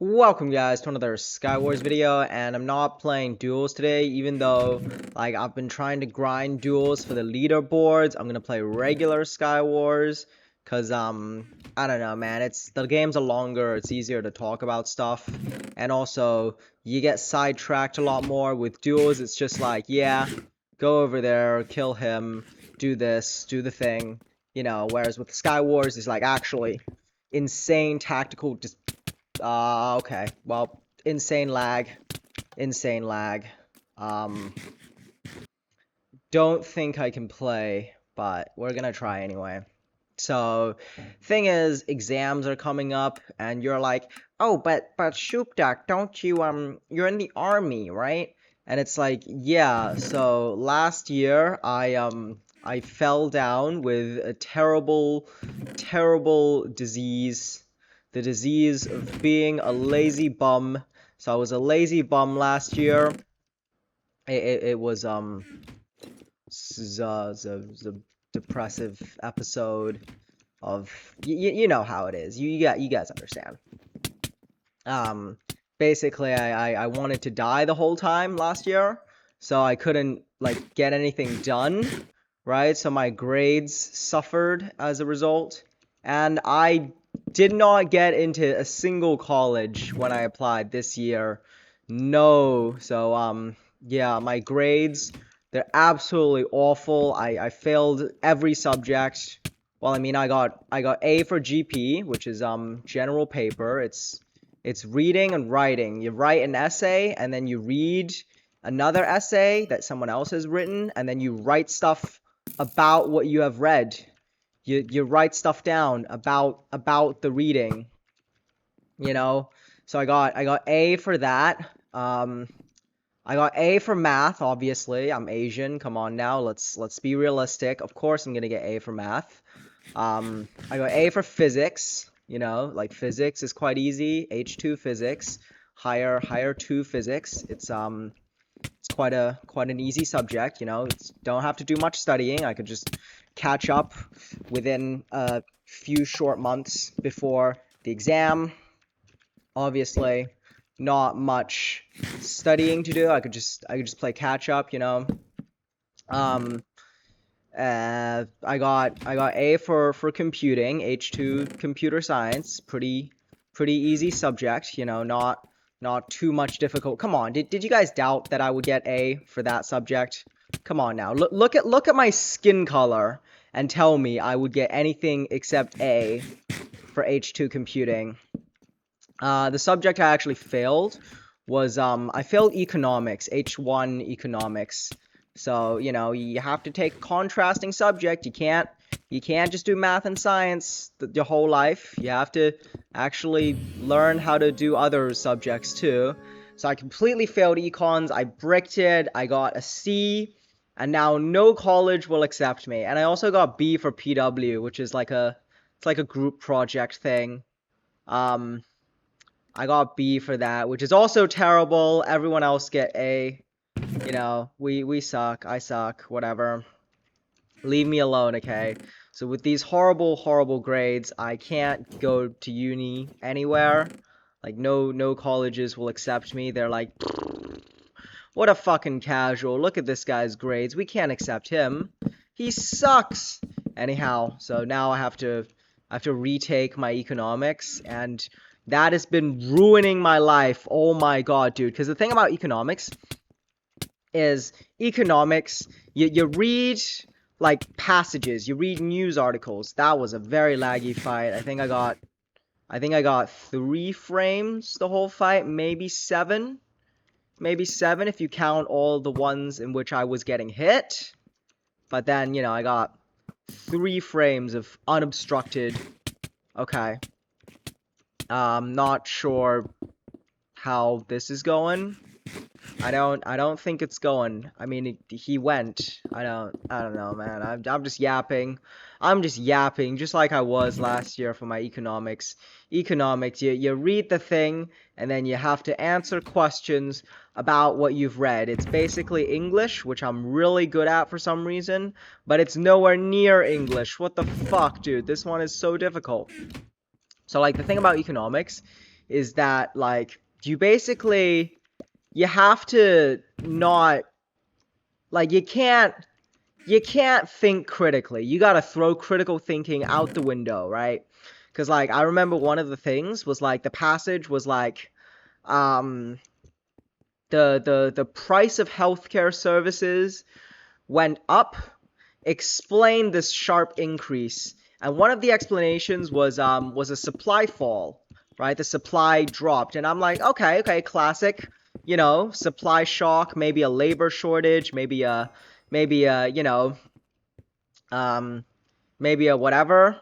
Welcome guys to another Skywars video, and I'm not playing duels today, even though like I've been trying to grind duels for the leaderboards. I'm gonna play regular Skywars because I don't know, man, the games are longer, it's easier to talk about stuff, and also you get sidetracked a lot more. With duels it's just like, yeah, go over there, kill him, do this, do the thing, whereas with Skywars it's like actually insane tactical. Okay. Well, insane lag. Insane lag. Um, don't think I can play, but we're gonna try anyway. So, thing is, exams are coming up, and you're like, oh, but Shoopdak, don't you, you're in the army, right? And it's like, yeah, so last year, I fell down with a terrible, terrible disease. The disease of being a lazy bum. So I was a lazy bum last year. It was, the depressive episode of you know how it is. You guys understand. Um, Basically, I wanted to die the whole time last year, so I couldn't like get anything done, right? So my grades suffered as a result, and I did not get into a single college when I applied this year. No, so yeah, my grades, they're absolutely awful. I failed every subject. Well, I mean, I got A for GP, which is general paper. It's reading and writing. You write an essay, and then you read another essay that someone else has written, and then you write stuff about what you have read. You write stuff down about the reading, you know? So I got A for that. I got A for math, obviously. I'm Asian. Come on now. Let's be realistic. Of course I'm gonna get A for math. I got A for physics. Like physics is quite easy. H2 physics, higher 2 physics. It's quite an easy subject. Don't have to do much studying. I could just catch up within a few short months before the exam. Obviously, not much studying to do. I could just play catch up. Um, I got A for computing, H2 computer science, pretty easy subject, not too much difficult. Come on, did you guys doubt that I would get A for that subject? Come on now. Look at my skin color and tell me I would get anything except A for H2 computing. The subject I actually failed was I failed economics, H1 economics. So, you have to take a contrasting subject. You can't just do math and science your whole life. You have to actually learn how to do other subjects too. So I completely failed econs. I bricked it. I got a C, and now no college will accept me. And I also got B for PW, which is like it's like a group project thing. I got B for that, which is also terrible. Everyone else get A. We suck. I suck. Whatever. Leave me alone, okay? So with these horrible grades, I can't go to uni anywhere. Like, no colleges will accept me. They're like, what a fucking casual. Look at this guy's grades. We can't accept him. He sucks. Anyhow, so now I have to retake my economics, and that has been ruining my life. Oh my god, dude. Because the thing about economics is you read like passages, you read news articles. That was a very laggy fight. I think I got 3 frames the whole fight, maybe 7 if you count all the ones in which I was getting hit. But then, I got 3 frames of unobstructed. Okay. Not sure how this is going. I don't think it's going. I mean, he went. I don't know, man. I'm just yapping. I'm just yapping, just like I was last year for my economics. Economics, you read the thing, and then you have to answer questions about what you've read. It's basically English, which I'm really good at for some reason, but it's nowhere near English. What the fuck, dude? This one is so difficult. So, like, the thing about economics is that, like, you basically, you have to not, like, you can't think critically. You gotta throw critical thinking out the window, right? Because, like, I remember one of the things was, like, the passage was, like, um, the price of healthcare services went up, explained this sharp increase. And one of the explanations was a supply fall, right? The supply dropped. And I'm like, okay, classic, you know, supply shock, maybe a labor shortage, maybe a, you know, maybe a whatever,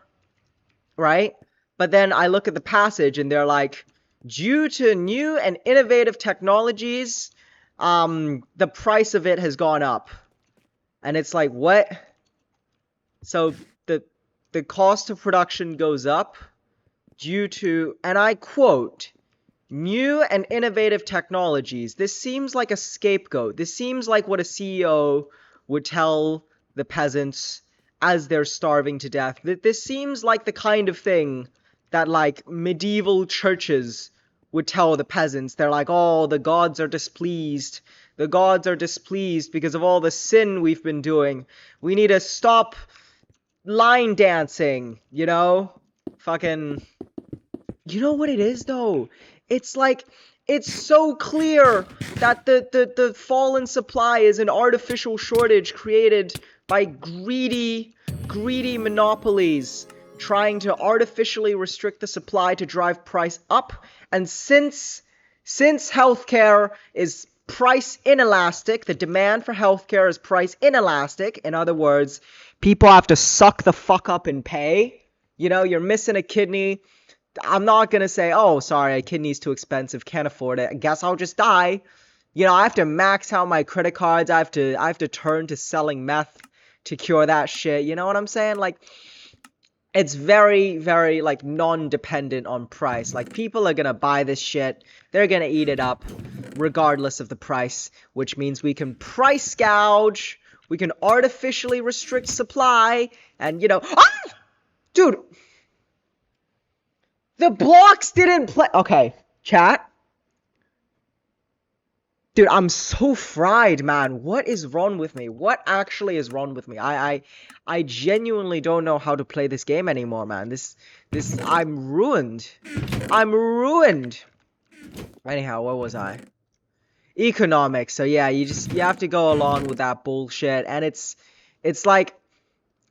right? But then I look at the passage and they're like, due to new and innovative technologies, the price of it has gone up. And it's like, what? So the cost of production goes up due to, and I quote, new and innovative technologies. This seems like a scapegoat. This seems like what a CEO would tell the peasants as they're starving to death. This seems like the kind of thing that, like, medieval churches would tell the peasants. They're like, oh, the gods are displeased. The gods are displeased because of all the sin we've been doing. We need to stop line dancing, you know? Fucking... You know what it is, though? It's like, it's so clear that the fall in supply is an artificial shortage created by greedy monopolies trying to artificially restrict the supply to drive price up. And since healthcare is price inelastic, the demand for healthcare is price inelastic. In other words, people have to suck the fuck up and pay. You know, you're missing a kidney. I'm not gonna say, oh, sorry, a kidney's too expensive, can't afford it. I guess I'll just die. You know, I have to max out my credit cards. I have to turn to selling meth to cure that shit. You know what I'm saying? Like, it's very, very, like, non-dependent on price. Like, people are gonna buy this shit. They're gonna eat it up, regardless of the price, which means we can price gouge. We can artificially restrict supply, and, you know, ah! Dude, the blocks didn't play. Okay, chat. Dude, I'm so fried, man. What is wrong with me? What actually is wrong with me? I genuinely don't know how to play this game anymore, man. I'm ruined. I'm ruined. Anyhow, what was I? Economics. So yeah, you have to go along with that bullshit, and it's like,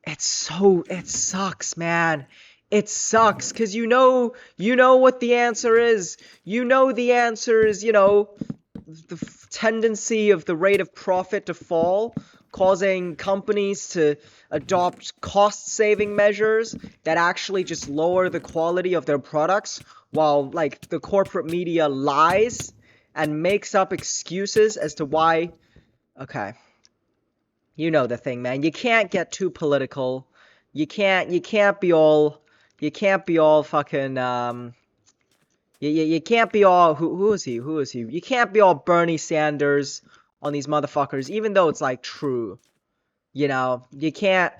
it sucks, man. It sucks, because you know what the answer is. You know the answer is, you know, the tendency of the rate of profit to fall, causing companies to adopt cost-saving measures that actually just lower the quality of their products, while, like, the corporate media lies and makes up excuses as to why. Okay. You know the thing, man. You can't get too political. You can't be all fucking, you can't be all, who is he? You can't be all Bernie Sanders on these motherfuckers, even though it's, like, true. You know, you can't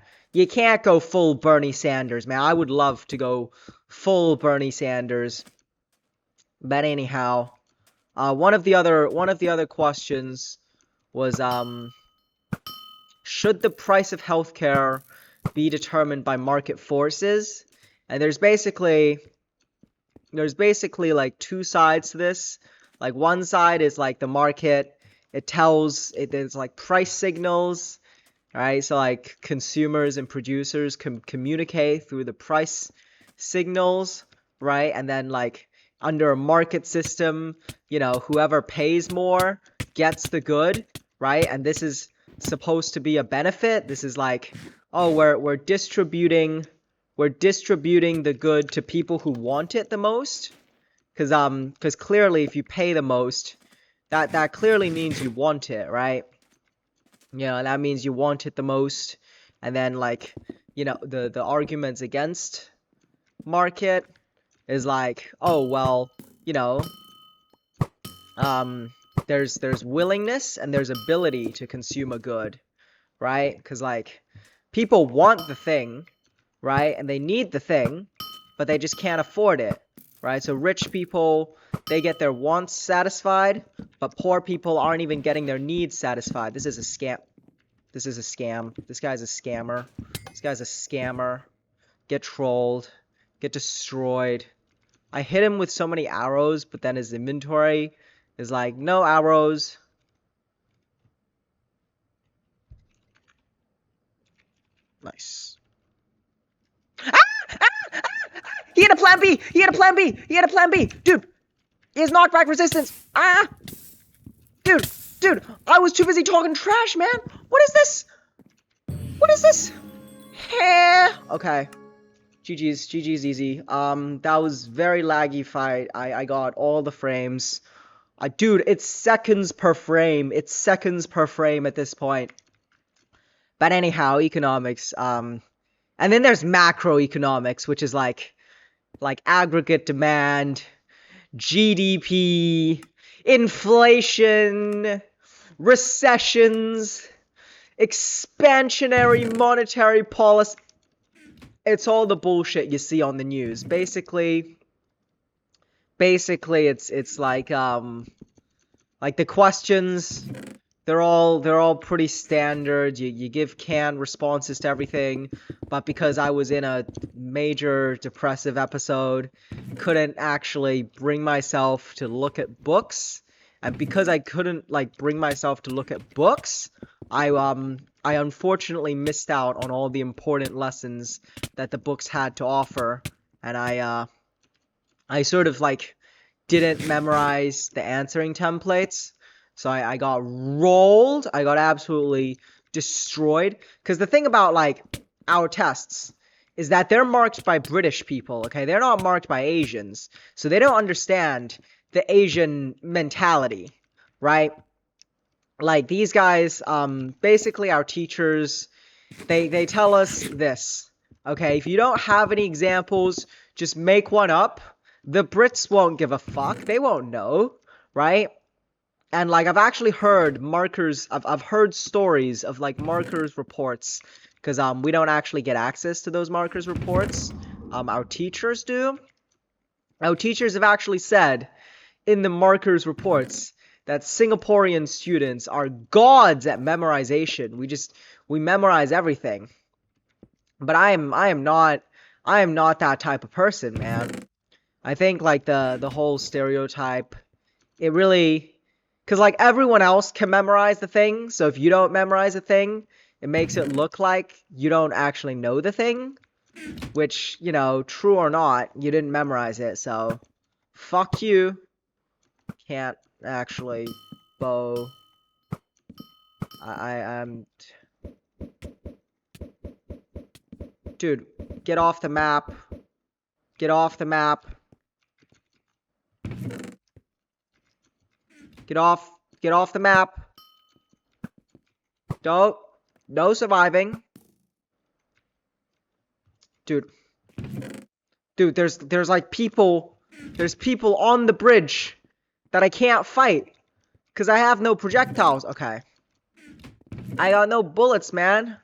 go full Bernie Sanders, man. I would love to go full Bernie Sanders. But anyhow, one of the other questions was, should the price of healthcare be determined by market forces? And there's basically like two sides to this. Like, one side is like the market. There's like price signals, right? So, like, consumers and producers can communicate through the price signals, right? And then, like, under a market system, you know, whoever pays more gets the good, right? And this is supposed to be a benefit. This is like, oh, we're distributing the good to people who want it the most, because clearly if you pay the most, that clearly means you want it, right? You know, that means you want it the most. And then, like, you know, the arguments against market is like, oh, well, you know, there's willingness and there's ability to consume a good, right? Because, like, people want the thing, right? And they need the thing, but they just can't afford it. right? So rich people, they get their wants satisfied, but poor people aren't even getting their needs satisfied. This is a scam. This is a scam. This guy's a scammer. This guy's a scammer. Get trolled. Get destroyed. I hit him with so many arrows, but then his inventory is like, no arrows. Nice. He had a plan B! He had a plan B! He had a plan B! Dude! He has knockback resistance! Ah! Dude! I was too busy talking trash, man! What is this? What is this? Okay. GG's easy. That was very laggy fight. I got all the frames. Dude, it's seconds per frame. It's seconds per frame at this point. But anyhow, economics. And then there's macroeconomics, which is like aggregate demand, GDP, inflation, recessions, expansionary monetary policy. It's all the bullshit you see on the news. Basically it's like the questions, they're all pretty standard. You give canned responses to everything, but because I was in a major depressive episode, couldn't actually bring myself to look at books, and because I couldn't bring myself to look at books, I unfortunately missed out on all the important lessons that the books had to offer, and I sort of didn't memorize the answering templates. So I got rolled. I got absolutely destroyed. Because the thing about, our tests is that they're marked by British people, okay? They're not marked by Asians. So they don't understand the Asian mentality, right? Like, these guys, basically our teachers, they tell us this, okay? If you don't have any examples, just make one up. The Brits won't give a fuck. They won't know, right? And I've actually heard markers. I've heard stories of markers reports, because we don't actually get access to those markers reports. Our teachers do. Our teachers have actually said in the markers reports that Singaporean students are gods at memorization. We memorize everything. But I am not that type of person, man. I think the whole stereotype, it really, because everyone else can memorize the thing, so if you don't memorize a thing, it makes it look like you don't actually know the thing, which, true or not, you didn't memorize it, so fuck you. Can't actually bow. I'm dude, get off the map. Get off the map. Get off the map. No surviving. Dude, there's people on the bridge that I can't fight because I have no projectiles. Okay. I got no bullets, man.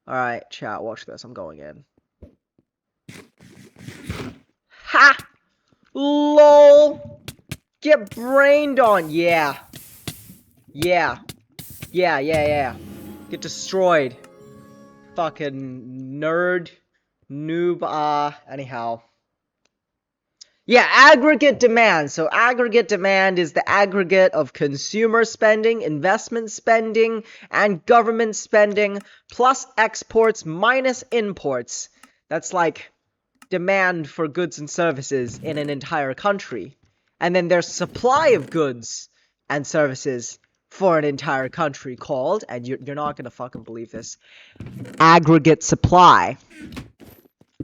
Alright, chat, watch this. I'm going in. Ha! LOL! Get brained on! Yeah. Get destroyed. Fucking nerd. Noob, anyhow. Yeah, aggregate demand. So aggregate demand is the aggregate of consumer spending, investment spending, and government spending, plus exports minus imports. That's demand for goods and services in an entire country. And then there's supply of goods and services for an entire country called, and you're not gonna fucking believe this, aggregate supply.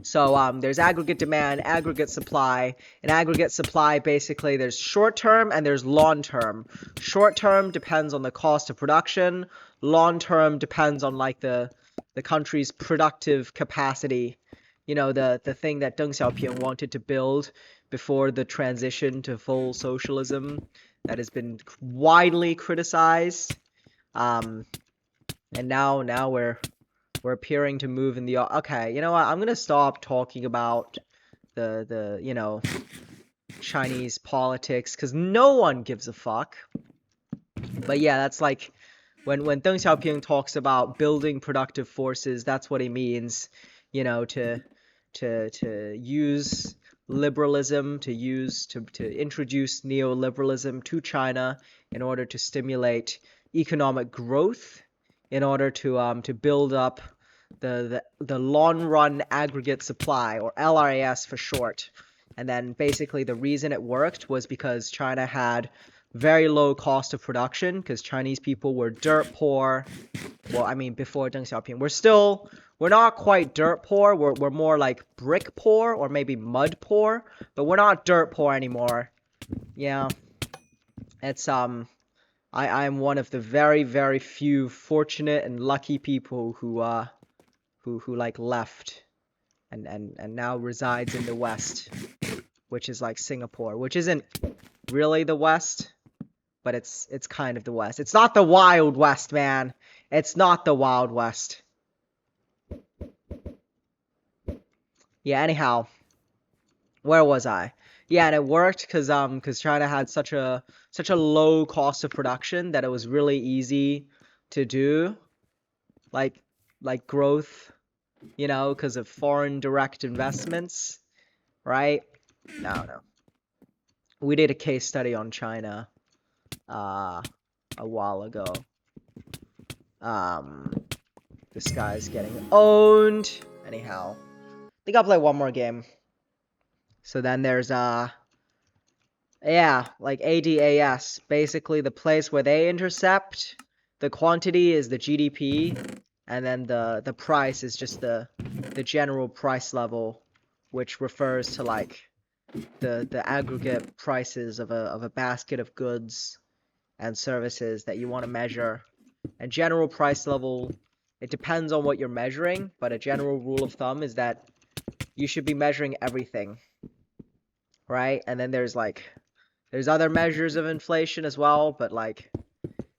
So there's aggregate demand, aggregate supply. In aggregate supply, basically, there's short-term and there's long-term. Short-term depends on the cost of production. Long-term depends on the country's productive capacity. The thing that Deng Xiaoping wanted to build before the transition to full socialism that has been widely criticized. And now we're appearing to move in the... Okay, you know what? I'm gonna stop talking about the Chinese politics, because no one gives a fuck. But yeah, that's like when Deng Xiaoping talks about building productive forces, that's what he means, to use liberalism, to introduce neoliberalism to China in order to stimulate economic growth, in order to build up the long run aggregate supply, or LRAS for short. And then basically the reason it worked was because China had very low cost of production, because Chinese people were dirt poor. Well, I mean, before Deng Xiaoping, we're not quite dirt poor. We're more like brick poor, or maybe mud poor, but we're not dirt poor anymore. Yeah, it's I'm one of the very, very few fortunate and lucky people who like left and now resides in the West, which is like Singapore, which isn't really the West, but it's kind of the West. It's not the Wild West, man. It's not the Wild West. Yeah, anyhow, where was I? Yeah, and it worked because China had such a low cost of production that it was really easy to do like growth, because of foreign direct investments, right? No. We did a case study on China a while ago. This guy's getting owned. Anyhow, I think I'll play one more game. So then there's yeah, like ADAS, basically the place where they intercept. The quantity is the GDP, and then the price is just the general price level, which refers to like the aggregate prices of a basket of goods and services that you want to measure. And general price level, it depends on what you're measuring, but a general rule of thumb is that you should be measuring everything, right? And then there's other measures of inflation as well, but like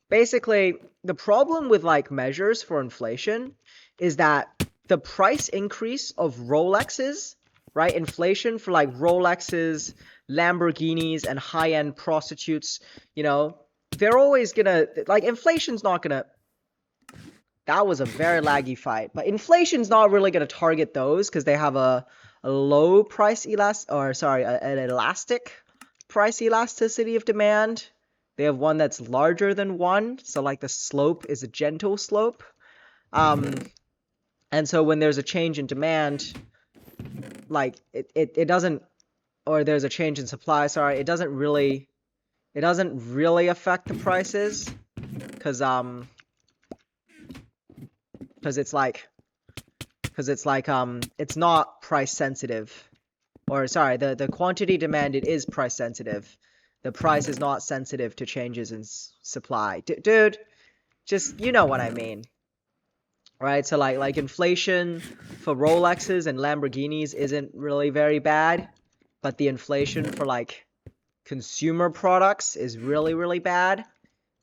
basically the problem with like measures for inflation is that the price increase of Rolexes, right? Inflation for like Rolexes, Lamborghinis, and high-end prostitutes, they're always gonna, like, inflation's not gonna, that was a very laggy fight, but inflation's not really gonna target those because they have a low price an elastic price elasticity of demand. They have one that's larger than one, so like the slope is a gentle slope. And so when there's a change in demand, like it doesn't, or there's a change in supply, it doesn't really affect the prices, because it's not price sensitive. Or sorry, the quantity demanded is price sensitive. The price is not sensitive to changes in supply. Dude, just, you know what I mean. Right? So like inflation for Rolexes and Lamborghinis isn't really very bad, but the inflation for like consumer products is really, really bad.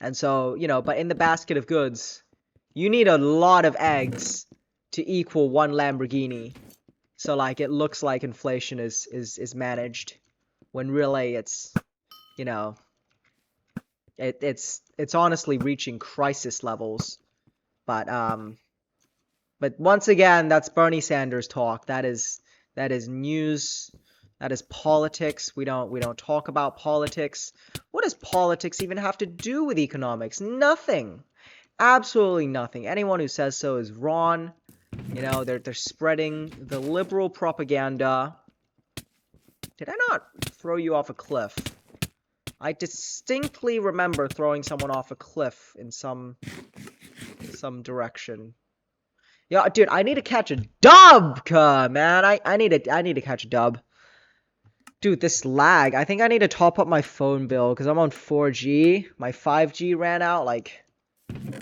And so, but in the basket of goods, you need a lot of eggs to equal one Lamborghini. So like it looks like inflation is managed, when really it's it's honestly reaching crisis levels. But once again, that's Bernie Sanders talk. That is news. That is politics. We don't talk about politics. What does politics even have to do with economics? Nothing. Absolutely nothing. Anyone who says so is wrong. They're spreading the liberal propaganda. Did I not throw you off a cliff? I distinctly remember throwing someone off a cliff in some direction. Yeah, dude, I need to catch a dub, man. I need to catch a dub. Dude, this lag. I think I need to top up my phone bill because I'm on 4G. My 5G ran out like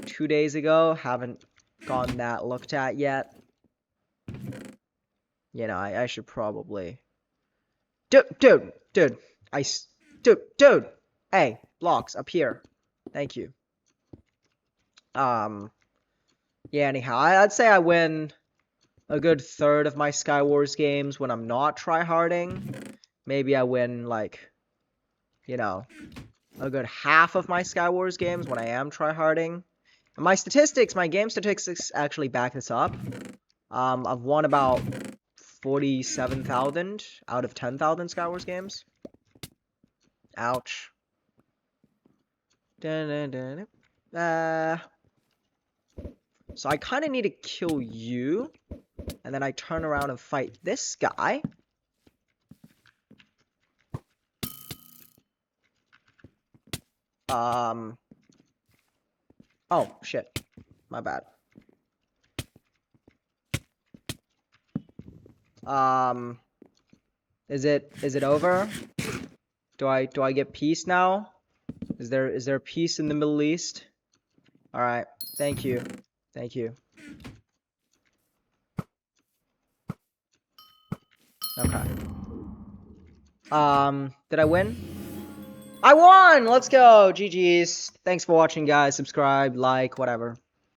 2 days ago. Haven't gotten that looked at yet. I should probably. Dude. Dude. Hey, blocks up here. Thank you. Yeah. Anyhow, I'd say I win a good third of my Skywars games when I'm not tryharding. Maybe I win, like, you know, a good half of my Skywars games when I am tryharding. And my statistics, my game statistics actually back this up. I've won about 47,000 out of 10,000 Skywars games. Ouch. So I kind of need to kill you, and then I turn around and fight this guy. Oh, shit. My bad. Is it over? Do I get peace now? Is there peace in the Middle East? All right. Thank you. Thank you. Okay. Did I win? I won! Let's go! GG's. Thanks for watching, guys. Subscribe, like, whatever.